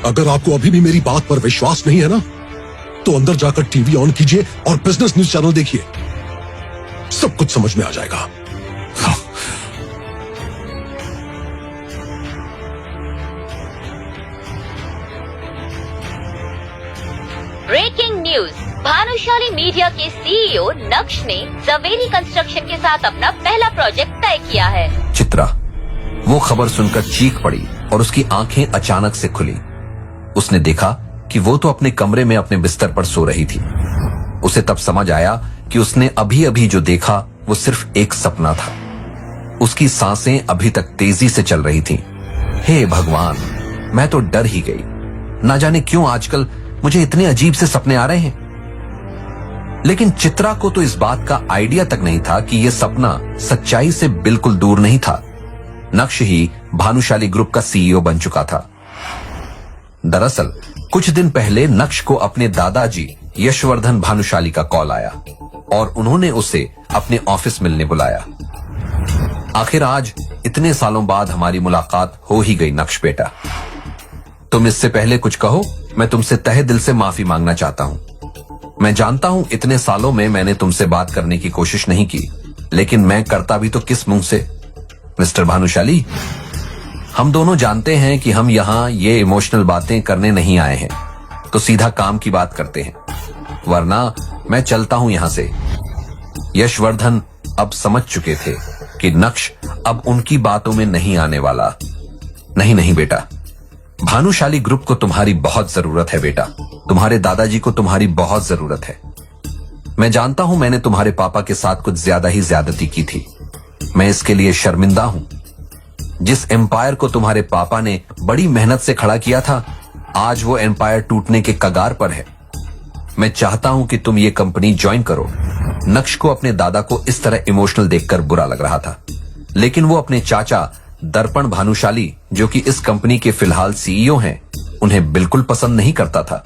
अगर आपको अभी भी मेरी बात पर विश्वास नहीं है ना, तो अंदर जाकर टीवी ऑन कीजिए और बिजनेस न्यूज चैनल देखिए, सब कुछ समझ में आ जाएगा। ब्रेकिंग न्यूज, भानुशाली मीडिया के सीईओ नक्श ने जवेरी कंस्ट्रक्शन के साथ अपना पहला प्रोजेक्ट तय किया है। चित्रा वो खबर सुनकर चीख पड़ी और उसकी आंखें अचानक से खुली। उसने देखा कि वो तो अपने कमरे में अपने बिस्तर पर सो रही थी। उसे तब समझ आया कि उसने अभी अभी जो देखा वो सिर्फ एक सपना था। उसकी सांसें अभी तक तेजी से चल रही थीं। हे भगवान, मैं तो डर ही गई। ना जाने क्यों आजकल मुझे इतने अजीब से सपने आ रहे हैं। लेकिन चित्रा को तो इस बात का आइडिया तक नहीं था कि यह सपना सच्चाई से बिल्कुल दूर नहीं था। नक्श ही भानुशाली ग्रुप का सीईओ बन चुका था। दरअसल कुछ दिन पहले नक्श को अपने दादाजी यशवर्धन भानुशाली का कॉल आया और उन्होंने उसे अपने ऑफिस मिलने बुलाया। आखिर आज इतने सालों बाद हमारी मुलाकात हो ही गई नक्श बेटा। तुम इससे पहले कुछ कहो, मैं तुमसे तहे दिल से माफी मांगना चाहता हूं। मैं जानता हूं इतने सालों में मैंने तुमसे बात करने की कोशिश नहीं की, लेकिन मैं करता भी तो किस मुंह से। मिस्टर भानुशाली, हम दोनों जानते हैं कि हम यहाँ ये इमोशनल बातें करने नहीं आए हैं, तो सीधा काम की बात करते हैं, वरना मैं चलता हूं यहां से। यशवर्धन अब समझ चुके थे कि नक्श अब उनकी बातों में नहीं आने वाला। नहीं बेटा, भानुशाली ग्रुप को तुम्हारी बहुत जरूरत है बेटा। तुम्हारे दादाजी को तुम्हारी बहुत जरूरत है। मैं जानता हूं मैंने तुम्हारे पापा के साथ कुछ ज्यादा ही ज्यादती की थी। मैं इसके लिए शर्मिंदा हूं। जिस एम्पायर को तुम्हारे पापा ने बड़ी मेहनत से खड़ा किया था, आज वो एम्पायर टूटने के कगार पर है। मैं चाहता हूं कि तुम ये कंपनी ज्वाइन करो। नक्श को अपने दादा को इस तरह इमोशनल देखकर बुरा लग रहा था, लेकिन वो अपने चाचा दर्पण भानुशाली, जो कि इस कंपनी के फिलहाल सीईओ हैं, उन्हें बिल्कुल पसंद नहीं करता था।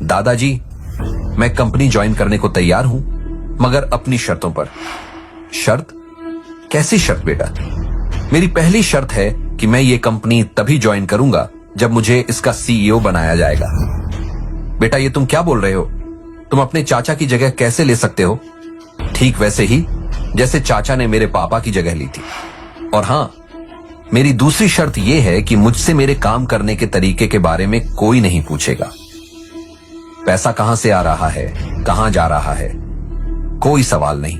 दादाजी, मैं कंपनी ज्वाइन करने को तैयार हूं, मगर अपनी शर्तों पर। शर्त? कैसी शर्त बेटा? मेरी पहली शर्त है कि मैं ये कंपनी तभी ज्वाइन करूंगा जब मुझे इसका सीईओ बनाया जाएगा। बेटा, ये तुम क्या बोल रहे हो? तुम अपने चाचा की जगह कैसे ले सकते हो? ठीक वैसे ही जैसे चाचा ने मेरे पापा की जगह ली थी। और हां, मेरी दूसरी शर्त यह है कि मुझसे मेरे काम करने के तरीके के बारे में कोई नहीं पूछेगा। पैसा कहां से आ रहा है, कहां जा रहा है, कोई सवाल नहीं।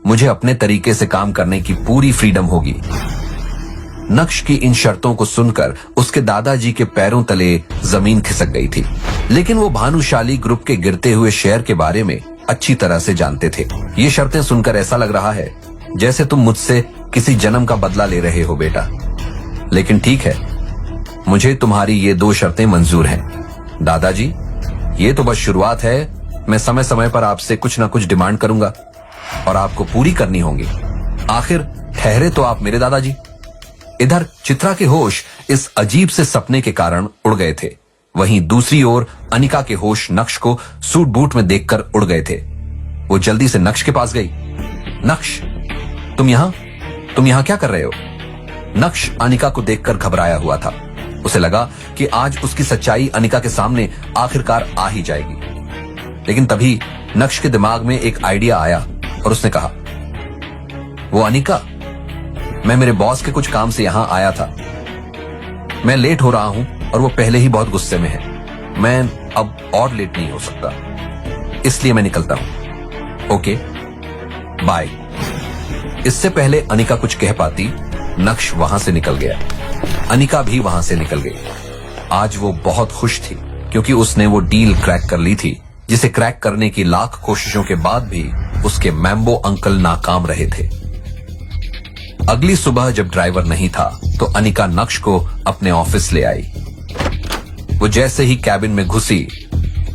मुझे अपने तरीके से काम करने की पूरी फ्रीडम होगी। नक्श की इन शर्तों को सुनकर उसके दादाजी के पैरों तले जमीन खिसक गई थी, लेकिन वो भानुशाली ग्रुप के गिरते हुए शेयर के बारे में अच्छी तरह से जानते थे। ये शर्तें सुनकर ऐसा लग रहा है जैसे तुम मुझसे किसी जन्म का बदला ले रहे हो बेटा। लेकिन ठीक है, मुझे तुम्हारी ये 2 शर्तें मंजूर हैं। दादाजी, ये तो बस शुरुआत है। मैं समय समय पर आपसे कुछ ना कुछ डिमांड करूंगा और आपको पूरी करनी होंगी। आखिर ठहरे तो आप मेरे दादाजी। इधर चित्रा के होश इस अजीब से सपने के कारण उड़ गए थे। वहीं दूसरी ओर अनिका के होश नक्श को सूट बूट में देखकर उड़ गए थे। वो जल्दी से नक्श के पास गई। नक्श, तुम यहां क्या कर रहे हो? नक्श अनिका को देखकर घबराया हुआ था। उसे लगा कि आज उसकी सच्चाई अनिका के सामने आखिरकार आ ही जाएगी। लेकिन तभी नक्श के दिमाग में एक आइडिया आया और उसने कहा, वो अनिका, मैं मेरे बॉस के कुछ काम से यहां आया था। मैं लेट हो रहा हूं और वो पहले ही बहुत गुस्से में है। मैं अब और लेट नहीं हो सकता, इसलिए मैं निकलता हूं। Okay, bye. इससे पहले अनिका कुछ कह पाती, नक्श वहां से निकल गया। अनिका भी वहां से निकल गई। आज वो बहुत खुश थी क्योंकि उसने वो डील क्रैक कर ली थी जिसे क्रैक करने की लाख कोशिशों के बाद भी उसके मैम्बो अंकल नाकाम रहे थे। अगली सुबह जब ड्राइवर नहीं था तो अनिका नक्श को अपने ऑफिस ले आई। वो जैसे ही कैबिन में घुसी,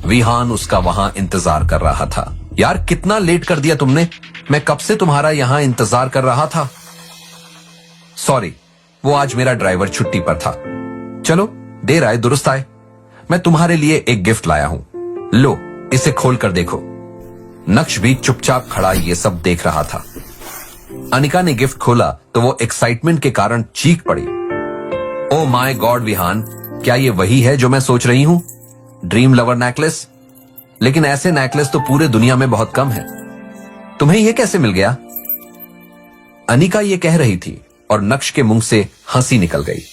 विहान उसका वहां इंतजार कर रहा था। यार, कितना लेट कर दिया तुमने? मैं कब से तुम्हारा यहां इंतजार कर रहा था। सॉरी, वो आज मेरा ड्राइवर छुट्टी पर था। चलो, देर आए दुरुस्त आए। मैं तुम्हारे लिए एक गिफ्ट लाया हूं, लो इसे खोल कर देखो। नक्श भी चुपचाप खड़ा ये सब देख रहा था। अनिका ने गिफ्ट खोला तो वो एक्साइटमेंट के कारण चीख पड़ी। ओ माय गॉड विहान, क्या ये वही है जो मैं सोच रही हूं? Dream lover necklace? लेकिन ऐसे नेकलेस तो पूरे दुनिया में बहुत कम है। तुम्हें यह कैसे मिल गया? अनिका ये कह रही थी और नक्श के मुंह से हंसी निकल गई।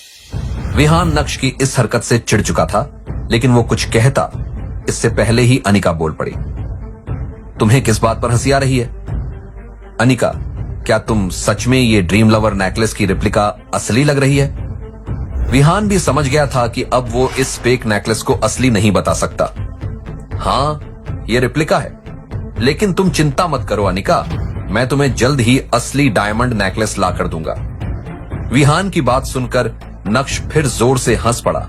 विहान नक्श की इस हरकत से चिढ़ चुका था, लेकिन वो कुछ कहता इससे पहले ही अनिका बोल पड़ी। तुम्हें किस बात पर हंसी आ रही है? अनिका, क्या तुम सच में ये ड्रीम लवर नेकलेस की रेप्लिका असली लग रही है? विहान भी समझ गया था कि अब वो इस फेक नेकलेस को असली नहीं बता सकता। हाँ, ये रेप्लिका है, लेकिन तुम चिंता मत करो अनिका, मैं तुम्हें जल्द ही असली डायमंड नेकलेस ला कर दूंगा। विहान की बात सुनकर नक्श फिर जोर से हंस पड़ा।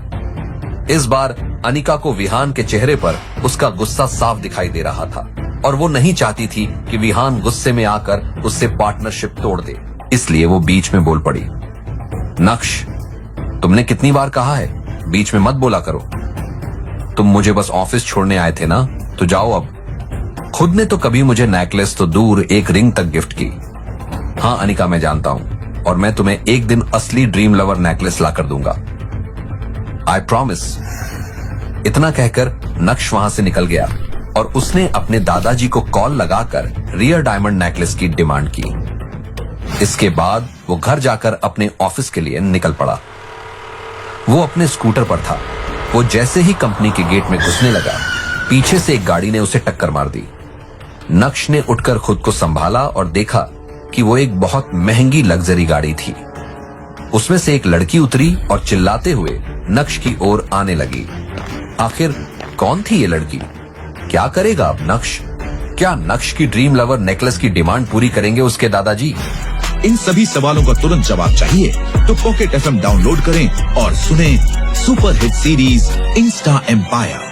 इस बार अनिका को विहान के चेहरे पर उसका गुस्सा साफ दिखाई दे रहा था और वो नहीं चाहती थी कि विहान गुस्से में आकर उससे पार्टनरशिप तोड़ दे, इसलिए वो बीच में बोल पड़ी। नक्श, तुमने कितनी बार कहा है बीच में मत बोला करो। तुम मुझे बस ऑफिस छोड़ने आए थे ना, तो जाओ अब। खुद ने तो कभी मुझे नेकलेस तो दूर एक रिंग तक गिफ्ट की। हाँ अनिका, मैं जानता हूं, और मैं तुम्हें एक दिन असली ड्रीम लवर नेकलेस ला कर दूंगा, आई प्रॉमिस। इतना कहकर नक्श वहां से निकल गया और उसने अपने दादाजी को कॉल लगाकर रियर डायमंड नेकलेस की डिमांड की। इसके बाद वो घर जाकर अपने ऑफिस के लिए निकल पड़ा। वो अपने स्कूटर पर था। वो जैसे ही कंपनी के गेट में घुसने लगा, पीछे से एक गाड़ी ने उसे टक्कर मार दी। नक्श ने उठकर खुद को संभाला और देखा कि वो एक बहुत महंगी लग्जरी गाड़ी थी। उसमें से एक लड़की उतरी और चिल्लाते हुए नक्श की ओर आने लगी। आखिर कौन थी ये लड़की? क्या करेगा अब नक्श? क्या नक्श की ड्रीम लवर नेकलेस की डिमांड पूरी करेंगे उसके दादाजी? इन सभी सवालों का तुरंत जवाब चाहिए तो पॉकेट FM डाउनलोड करें और सुनें super hit series Insta empire.